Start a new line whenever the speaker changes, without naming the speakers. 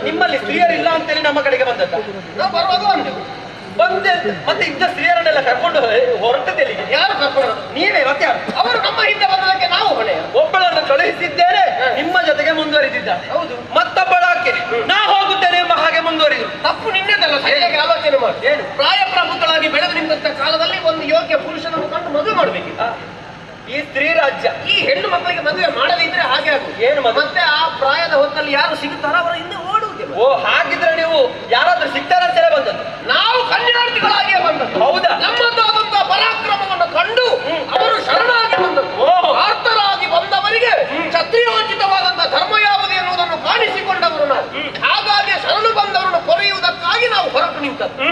ನಿಮ್ಮಲ್ಲಿ ಸ್ತ್ರೀಯರಿಲ್ಲ ಅಂತೇಳಿ ನಮ್ಮ ಕಡೆಗೆ ಬಂದದ್ದ.
ನಾವು ಬರುವಾಗ
ಬಂದೆ ಮತ್ತೆ ಇದ್ದ ಸ್ತ್ರೀಯರನ್ನೆಲ್ಲ ಕರ್ಕೊಂಡು ಹೊರಟದೆಲ್ಲಿಗೆ?
ಯಾರು ಕರ್ಕೊಂಡು?
ನೀವೇ. ಮತ್ತೆ ಯಾರು?
ಅವರು ನಮ್ಮ ಹಿಂದೆ ಬಂದದಕ್ಕೆ ನಾವು ಹೊಣೆ.
ಒಬ್ಬಳನ್ನು ಕಳುಹಿಸಿದ್ದೇನೆ, ನಿಮ್ಮ ಜೊತೆಗೆ ಮುಂದುವರಿದಿದ್ದ.
ಹೌದು.
ಮತ್ತೊಬ್ಬಳಕ್ಕೆ ನಾ ಹೋಗುತ್ತೇನೆ ಎಂಬ ಹಾಗೆ ಮುಂದುವರಿದು.
ತಪ್ಪು ನಿನ್ನದಲ್ಲ, ಸರಿಯಾಗಿ ಆಲೋಚನೆ ಮಾಡಿ. ಏನು ಪ್ರಾಯ ಪ್ರಬುದ್ಧಳಾಗಿ ಬೆಳೆದು ನಿಂತ ಕಾಲದಲ್ಲಿ ಒಂದು ಯೋಗ್ಯ ಪುರುಷನನ್ನು ಕಂಡು ಮದುವೆ ಮಾಡಬೇಕಿಲ್ಲ.
ಈ ಸ್ತ್ರೀ ರಾಜ್ಯ.
ಈ ಹೆಣ್ಣು ಮಕ್ಕಳಿಗೆ ಮದುವೆ ಮಾಡದಿದ್ರೆ ಹಾಗೆ ಆಗುದು.
ಏನು
ಮತ್ತೆ ಆ ಪ್ರಾಯದ ಹೊತ್ತಲ್ಲಿ ಯಾರು ಸಿಗುತ್ತಾರೋ ಅವರ ಹಿಂದೆ ಓಡುವುದಿಲ್ಲ.
ಓ, ಹಾಗಿದ್ರೆ ನೀವು ಯಾರಾದ್ರೂ ಸಿಗ್ತಾರಂತಲೇ ಬಂದದ್ದು?
ನಾವು ಕನ್ಯಾರ್ಥಿಗಳಾಗಿಯೇ ಬಂದದ್ದು.
ಹೌದಾ?
ನಮ್ಮದಾದಂತಹ ಪರಾಕ್ರಮವನ್ನು ಕಂಡು ಅವರು ಶರಣಾಗಿ ಬಂದದ್ದು. ಆರ್ತರಾಗಿ ಬಂದವರಿಗೆ ಕ್ಷತ್ರಿಯೋಚಿತವಾದಂತಹ ಧರ್ಮ ಯಾವುದು ಎನ್ನುವುದನ್ನು ಕಾಣಿಸಿಕೊಂಡವರು ನಾವು. ಹಾಗಾಗಿ ಶರಣು ಬಂದವರನ್ನು ಕೊರೆಯುವುದಕ್ಕಾಗಿ ನಾವು ಹೊರಟು ನಿಂತದ್ದು.